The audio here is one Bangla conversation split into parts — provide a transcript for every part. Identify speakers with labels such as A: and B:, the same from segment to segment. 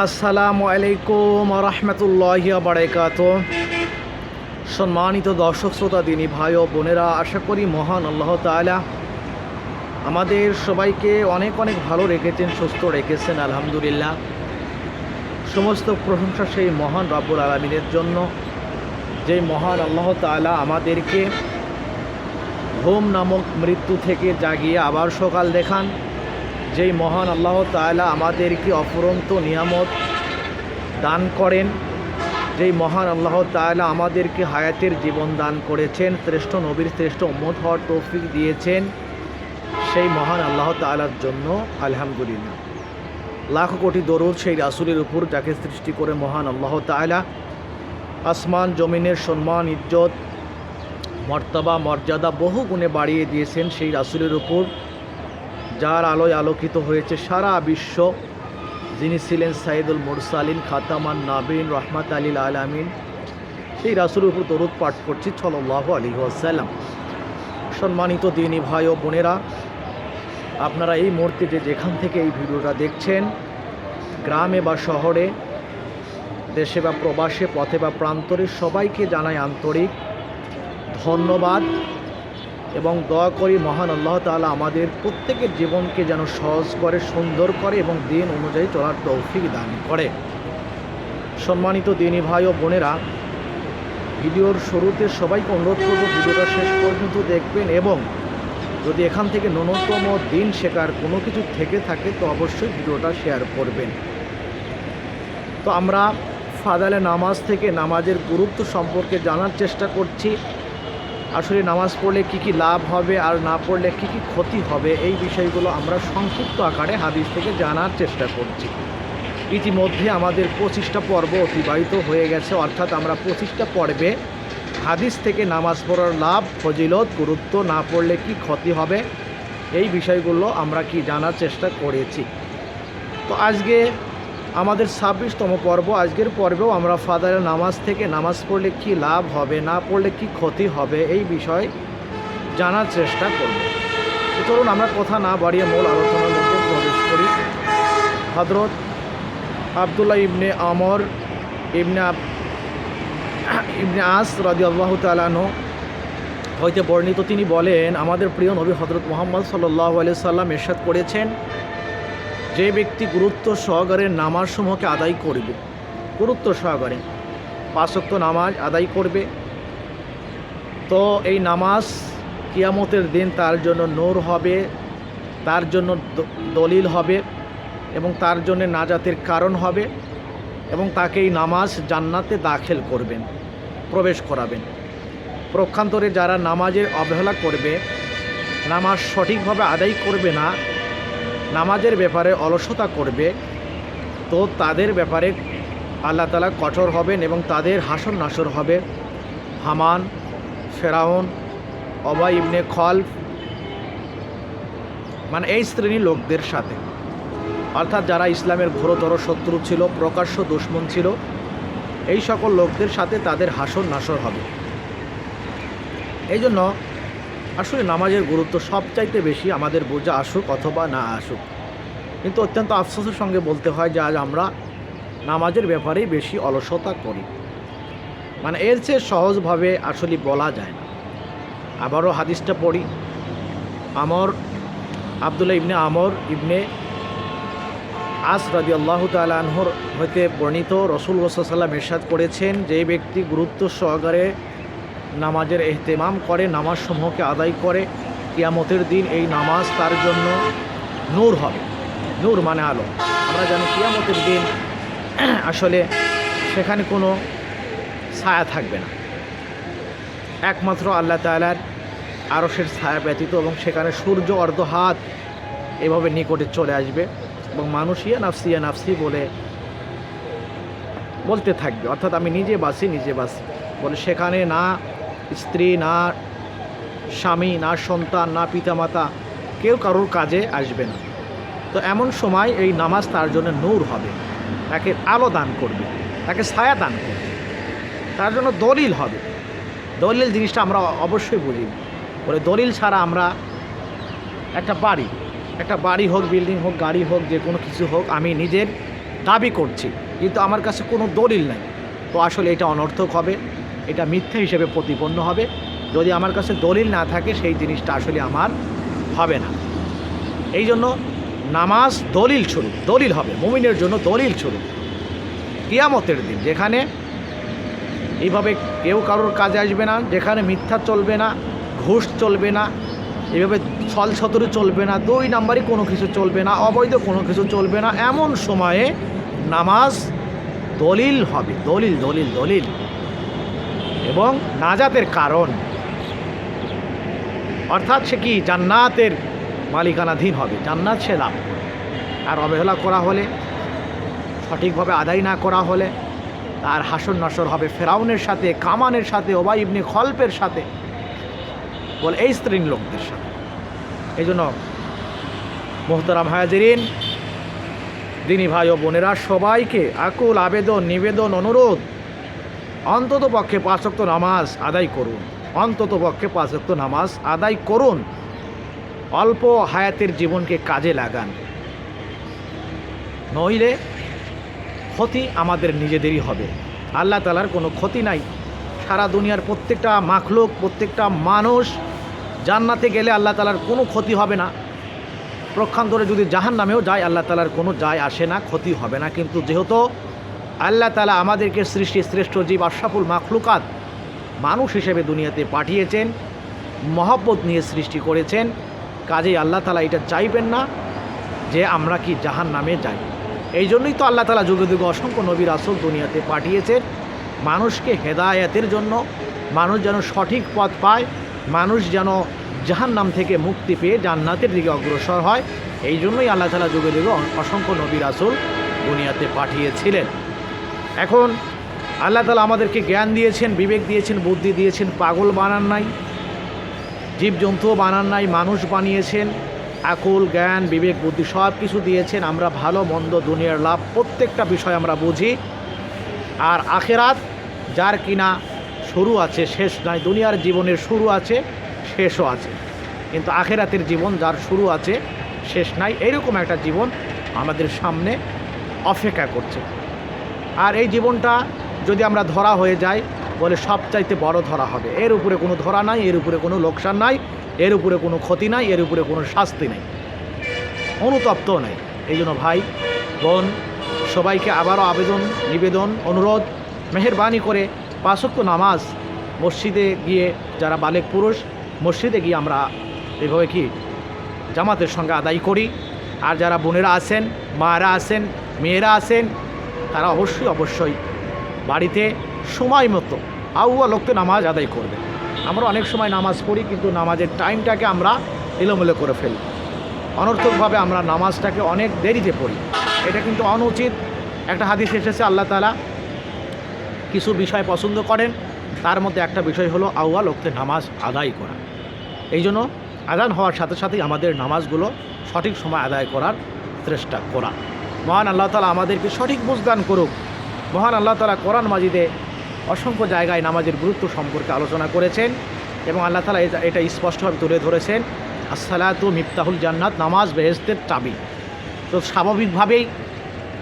A: আসসালামু আলাইকুম রহমতুল্লাহি ওয়া বারাকাতুহু। সম্মানিত দর্শক শ্রোতা দিনী ভাই ও বোনেরা, আশা করি মহান আল্লাহ তাআলা আমাদের সবাইকে অনেক অনেক ভালো রেখেছেন, সুস্থ রেখেছেন, আলহামদুলিল্লাহ। সমস্ত প্রশংসা সেই মহান রব্বুল আলামিনের জন্য, যেই মহান আল্লাহ তাআলা আমাদেরকে ঘুম নামক মৃত্যু থেকে জাগিয়ে আবার সকাল দেখান, যেই মহান আল্লাহ তাআলা আমাদেরকে অফুরন্ত নিয়ামত দান করেন, যেই মহান আল্লাহ তাআলা আমাদেরকে হায়াতের জীবন দান করেছেন, শ্রেষ্ঠ নবীর শ্রেষ্ঠ উম্মত হওয়ার তৌফিক দিয়েছেন, সেই মহান আল্লাহ তাআলার জন্য আলহামদুলিল্লাহ। লাখ কোটি দরুদ সেই রাসূলের উপর, যাকে সৃষ্টি করে মহান আল্লাহ তাআলা আসমান জমিনের সম্মান, ইজ্জত, মর্তবা, মর্যাদা বহু গুণে বাড়িয়ে দিয়েছেন সেই রাসূলের উপর, যার আলোয় আলোকিত হয়েছে সারা বিশ্ব, যিনি ছিলেন সাইয়্যিদুল মুরসালিন, খাতামান নাবিয়িন, রহমাত লিল আলামিন। সেই রাসূলের উপর দরুদ পাঠ করছি সাল্লাল্লাহু আলাইহি ওয়াসাল্লাম। সম্মানিত দিনী ভাই ও বোনেরা, আপনারা এই মুহূর্তে যেখান থেকে এই ভিডিওটা দেখছেন, গ্রামে বা শহরে, দেশে বা প্রবাসে, পথে বা প্রান্তরে, সবাইকে জানাই আন্তরিক ধন্যবাদ এবং দোয়া করি মহান আল্লাহ তাআলা আমাদের প্রত্যেকের জীবনকে যেন সহজ করে, সুন্দর করে এবং দিন অনুযায়ী চলার তৌফিক দান করে। সম্মানিত দিনী ভাই ও বোনেরা, ভিডিওর শুরুতে সবাইকে অনুরোধ করব ভিডিওটা শেষ পর্যন্ত দেখবেন, এবং যদি এখান থেকে ন্যূনতম দিন শেখার কোনো কিছু থেকে থাকে তো অবশ্যই ভিডিওটা শেয়ার করবেন। তো আমরা ফাদালে নামাজ থেকে নামাজের গুরুত্ব সম্পর্কে জানার চেষ্টা করছি। আসলে নামাজ পড়লে কী কী লাভ হবে আর না পড়লে কী কী ক্ষতি হবে, এই বিষয়গুলো আমরা সংক্ষিপ্ত আকারে হাদিস থেকে জানার চেষ্টা করছি। ইতিমধ্যে আমাদের 25টা পর্ব অতিবাহিত হয়ে গেছে, অর্থাৎ আমরা 25টা পর্বে হাদিস থেকে নামাজ পড়ার লাভ, ফজিলত, গুরুত্ব, না পড়লে কি ক্ষতি হবে, এই বিষয়গুলো আমরা কি জানার চেষ্টা করেছি। তো আজকে আমাদের 26তম পর্ব। আজকের পর্বেও আমরা ফাদারের নামাজ থেকে নামাজ পড়লে কি লাভ হবে, না পড়লে কি ক্ষতি হবে, এই বিষয় জানার চেষ্টা করব। তো চলুন আমরা কথা না বাড়িয়ে মূল আলোচনার মধ্যে প্রবেশ করি। হযরত আব্দুল্লাহ ইবনে আমর ইবনে আস রাদিয়াল্লাহু তাআলা আনহু হইতে বর্ণিত, তিনি বলেন, আমাদের প্রিয় নবী হযরত মুহাম্মদ সাল্লাল্লাহু আলাইহি সাল্লাম ইরশাদ করেছেন, যে ব্যক্তি গুরুত্ব সহকারে নামাজসমূহকে আদায় করবে, গুরুত্ব সহকারে 5 ওয়াক্ত নামাজ আদায় করবে, তো এই নামাজ কিয়ামতের দিন তার জন্য নূর হবে, তার জন্য দলিল হবে এবং তার জন্য নাজাতের কারণ হবে, এবং তাকে এই নামাজ জান্নাতে দাখিল করবেন, প্রবেশ করাবেন। পক্ষান্তরে যারা নামাজের অবহেলা করবে, নামাজ সঠিকভাবে আদায় করবে না, নামাজের ব্যাপারে অলসতা করবে, তো তাদের ব্যাপারে আল্লাহ তাআলা কঠোর হবেন এবং তাদের হাসর নাসর হবে হামান, ফেরাউন, উবাই ইবনে খলফ, মানে এই শ্রেণীর লোকদের সাথে। অর্থাৎ যারা ইসলামের ঘোরতর শত্রু ছিল, প্রকাশ্য দুশমন ছিল, এই সকল লোকদের সাথে তাদের হাসর নাসর হবে। এই জন্য আসলে নামাজের গুরুত্ব সবচাইতে বেশি, আমাদের বোঝা আসুক অথবা না আসুক। কিন্তু অত্যন্ত আফসোসের সঙ্গে বলতে হয় যে আজ আমরা নামাজের ব্যাপারেই বেশি অলসতা করি, মানে এর চেয়ে সহজভাবে আসলে বলা যায় না। আবারও হাদিসটা পড়ি। আব্দুল্লাহ ইবনে আমর ইবনে আস রাদিয়াল্লাহু তাআলা আনহুর হইতে বর্ণিত, রাসূলুল্লাহ সাল্লাল্লাহু আলাইহি ওয়াসাল্লাম ইরশাদ করেছেন, যে ব্যক্তি গুরুত্ব সহকারে নামাজের ইহতিমাম করে, নামাজসমূহকে আদায় করে, কিয়ামতের দিন এই নামাজ তার জন্য নূর হবে। নূর মানে আলো। আমরা জানি কিয়ামতের দিন আসলে সেখানে কোনো ছায়া থাকবে না, একমাত্র আল্লাহ তাআলার আরশের ছায়া ব্যতীত, এবং সেখানে সূর্য অর্ধ হাত এভাবে নিকটে চলে আসবে এবং মানুষ ইয়া নাফসি বলে বলতে থাকবে, অর্থাৎ আমি নিজে বাঁচি বলে। সেখানে না স্ত্রী, না স্বামী, না সন্তান, না পিতামাতা, কেউ কারোর কাজে আসবে না। তো এমন সময় এই নামাজ তার জন্য নূর হবে, তাকে আলো দান করবে, তাকে ছায়া দান করবে, তার জন্য দলিল হবে। দলিল জিনিসটা আমরা অবশ্যই বুঝি বলে, দলিল ছাড়া আমরা একটা বাড়ি হোক, বিল্ডিং হোক, গাড়ি হোক, যে কোনো কিছু হোক, আমি নিজের দাবি করছি, কিন্তু আমার কাছে কোনো দলিল নাই, তো আসলে এটা অনর্থক হবে, এটা মিথ্যা হিসেবে প্রতিপন্ন হবে। যদি আমার কাছে দলিল না থাকে সেই জিনিসটা আসলে আমার হবে না। এই জন্য নামাজ দলিল স্বরূপ, দলিল হবে মুমিনের জন্য, দলিল স্বরূপ কিয়ামতের দিন, যেখানে এইভাবে কেউ কারোর কাজে আসবে না, যেখানে মিথ্যা চলবে না, ঘুষ চলবে না, এভাবে ছলছতরি চলবে না, 2 নাম্বারই কোনো কিছু চলবে না, অবৈধ কোনো কিছু চলবে না। এমন সময়ে নামাজ দলিল হবে, দলিল দলিল দলিল, এবং নাজাতের কারণ, অর্থাৎ সে কি জান্নাতের মালিকানাধীন হবে, জান্নাত সে লাভ করবে। আর অবহেলা করা হলে, সঠিকভাবে আদায় না করা হলে তার হাসর নাসর হবে ফেরাউনের সাথে, কামানের সাথে, উবাই ইবনে খলফের সাথে, বলে এই শ্রেণীর লোকদের সাথে। এই জন্য মোহতারাম হাজিরিন, দিনী ভাই ও বোনেরা, সবাইকে আকুল আবেদন, নিবেদন, অনুরোধ, অন্তত পক্ষে 5 ওয়াক্ত নামাজ আদায় করুন, অন্তত পক্ষে 5 ওয়াক্ত নামাজ আদায় করুন। অল্প হায়াতের জীবনকে কাজে লাগান, নইলে ক্ষতি আমাদের নিজেদেরই হবে। আল্লাহ তাআলার কোনো ক্ষতি নাই। সারা দুনিয়ার প্রত্যেকটা মাখলুক, প্রত্যেকটা মানুষ জান্নাতে গেলে আল্লাহ তাআলার কোনো ক্ষতি হবে না। প্রক্ষান্তরে যদি জাহান্নামেও যায়, আল্লাহ তাআলার কোনো যায় আসে না, ক্ষতি হবে না। কিন্তু যেহেতু আল্লাহ তাআলা আমাদেরকে সৃষ্টি শ্রেষ্ঠ জীব আশরাফুল মাখলুকাত মানুষ হিসেবে দুনিয়াতে পাঠিয়েছেন, মহব্বত নিয়ে সৃষ্টি করেছেন, কাজেই আল্লাহ তাআলা এটা চাইবেন না যে আমরা কি জাহান্নামে যাই। এই জন্যই তো আল্লাহ তাআলা যুগে যুগে অসংখ্য নবী রাসূল দুনিয়াতে পাঠিয়েছেন, মানুষকে হেদায়েতের জন্য, মানুষ যেন সঠিক পথ পায়, মানুষ যেন জাহান্নাম থেকে মুক্তি পেয়ে জান্নাতের দিকে অগ্রসর হয়। এই জন্যই আল্লাহ তাআলা যুগে যুগে অসংখ্য নবী রাসূল দুনিয়াতে পাঠিয়েছিলেন। এখন আল্লাহ তাআলা আমাদেরকে জ্ঞান দিয়েছেন, বিবেক দিয়েছেন, বুদ্ধি দিয়েছেন, পাগল বানান নাই, জীবজন্তুও বানান নাই, মানুষ বানিয়েছেন, আকল, জ্ঞান, বিবেক, বুদ্ধি সব কিছু দিয়েছেন। আমরা ভালো মন্দ, দুনিয়ার লাভ, প্রত্যেকটা বিষয় আমরা বুঝি। আর আখেরাত যার কিনা শুরু আছে শেষ নাই, দুনিয়ার জীবনের শুরু আছে শেষও আছে, কিন্তু আখেরাতের জীবন যার শুরু আছে শেষ নাই, এইরকম একটা জীবন আমাদের সামনে অপেক্ষা করছে। আর এই জীবনটা যদি আমরা ধরা হয়ে যাই, বলে সবচাইতে বড় ধরা হবে, এর উপরে কোনো ধরা নাই, এর উপরে কোনো লোকসান নাই, এর উপরে কোনো ক্ষতি নাই, এর উপরে কোনো শাস্তি নাই, অনুতপ্তও নাই। এই জন্য ভাই বোন সবাইকে আবারও আবেদন, নিবেদন, অনুরোধ, মেহেরবানি করে 5 ওয়াক্ত নামাজ মসজিদে গিয়ে, যারা বালেক পুরুষ, মসজিদে গিয়ে আমরা এভাবে কি জামাতের সঙ্গে আদায় করি। আর যারা বোনেরা আছেন, মায়েরা আছেন, মেয়েরা আছেন, তারা অবশ্যই বাড়িতে সময় মতো আউয়াল ওয়াক্তে নামাজ আদায় করবে। আমরা অনেক সময় নামাজ পড়ি, কিন্তু নামাজের টাইমটাকে আমরা এলোমেলো করে ফেলি, অনর্থকভাবে আমরা নামাজটাকে অনেক দেরিতে পড়ি। এটা কিন্তু অনুচিত। একটা হাদিস এসেছে, আল্লাহ তাআলা কিছু বিষয় পছন্দ করেন, তার মধ্যে একটা বিষয় হলো আউয়াল ওয়াক্তে নামাজ আদায় করা। এই জন্য আযান হওয়ার সাথে সাথেই আমাদের নামাজগুলো সঠিক সময় আদায় করার চেষ্টা করা। মহান আল্লাহ তাআলা আমাদেরকে সঠিক বুঝদান করুক। মহান আল্লাহ তাআলা কোরআন মাজিদে অসংখ্য জায়গায় নামাজের গুরুত্ব সম্পর্কে আলোচনা করেছেন, এবং আল্লাহ তাআলা এটা স্পষ্টভাবে তুলে ধরেছেন, আসসালাতু মিফতাহুল জান্নাত, নামাজ বেহেশতের চাবি। তো স্বাভাবিকভাবেই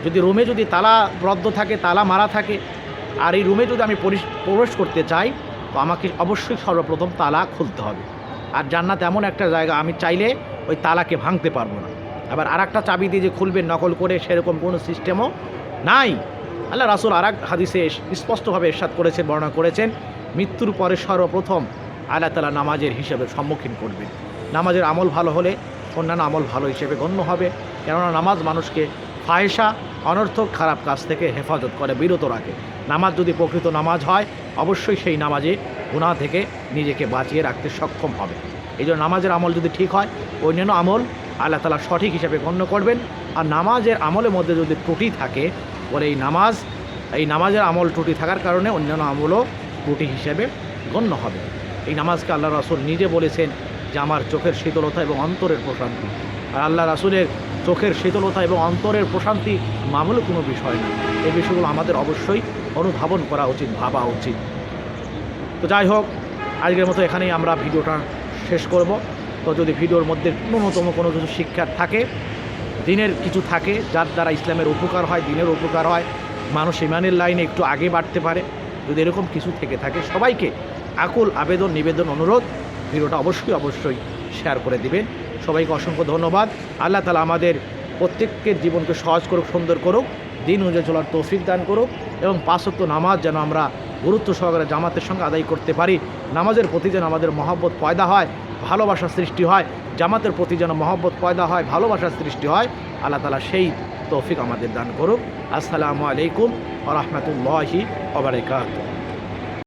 A: যদি রুমে যদি তালা বদ্ধ থাকে, তালা মারা থাকে, আর এই রুমে যদি আমি প্রবেশ করতে চাই, তো আমাকে অবশ্যই সর্বপ্রথম তালা খুলতে হবে। আর জান্নাত এমন একটা জায়গা, আমি চাইলে ওই তালাকে ভাঙতে পারবো না। আবার আর একটা চাবি দিয়ে যে খুলবেন নকল করে, সেরকম কোনো সিস্টেমও নাই। আল্লাহ রাসূল আর এক হাদিসে স্পষ্টভাবে ইরশাদ করেছেন, বর্ণনা করেছেন, মৃত্যুর পরে সর্বপ্রথম আল্লাহ তাআলা নামাজের হিসাবের সম্মুখীন করবেন। নামাজের আমল ভালো হলে অন্যান্য আমল ভালো হিসেবে গণ্য হবে, কেননা নামাজ মানুষকে ফাহেসা, অনর্থক, খারাপ কাজ থেকে হেফাজত করে, বিরত রাখে। নামাজ যদি প্রকৃত নামাজ হয়, অবশ্যই সেই নামাজে গুনাহ থেকে নিজেকে বাঁচিয়ে রাখতে সক্ষম হবে। এই জন্য নামাজের আমল যদি ঠিক হয়, অন্যান্য আমল আল্লাহ তাআলা সঠিক হিসাবে গণ্য করবেন। আর নামাজের আমলের মধ্যে যদি ত্রুটি থাকে, বলে এই নামাজের আমল ত্রুটি থাকার কারণে অন্যান্য আমলও ত্রুটি হিসেবে গণ্য হবে। এই নামাজকে আল্লাহ রাসূল নিজে বলেছেন যে আমার চোখের শীতলতা এবং অন্তরের প্রশান্তি। আর আল্লাহ রাসূলের চোখের শীতলতা এবং অন্তরের প্রশান্তি মামুলি কোনো বিষয় না। এই বিষয়গুলো আমাদের অবশ্যই অনুধাবন করা উচিত, ভাবা উচিত। তো যাই হোক, আজকের মতো এখানেই আমরা ভিডিওটা শেষ করব। তো যদি ভিডিওর মধ্যে ন্যূনতম কোনো কিছু শিক্ষার থাকে, দিনের কিছু থাকে যার দ্বারা ইসলামের উপকার হয়, দিনের উপকার হয়, মানুষ ইমানের লাইনে একটু আগে বাড়তে পারে। যদি এরকম কিছু থেকে থাকে সবাইকে আকুল আবেদন নিবেদন অনুরোধ ভিডিওটা অবশ্যই শেয়ার করে দিবেন। সবাইকে অসংখ্য ধন্যবাদ। আল্লাহ তাআলা আমাদের প্রত্যেকের জীবনকে সহজ করুক, সুন্দর করুক, দিন অনুযায়ী চলার তৌফিক দান করুক এবং 5 ওয়াক্ত নামাজ যেন আমরা গুরুত্ব সহকারে জামাতের সঙ্গে আদায় করতে পারি। নামাজের প্রতি যেন আমাদের মহব্বত পয়দা হয়, ভালোবাসার সৃষ্টি হয়, জামাতের প্রতি যেন মহব্বত পয়দা হয়, ভালোবাসার সৃষ্টি হয়। আল্লাহ তাআলা সেই তৌফিক আমাদের দান করুক। আসসালামু আলাইকুম ওয়া রাহমাতুল্লাহি ওয়া বারাকাতুহু।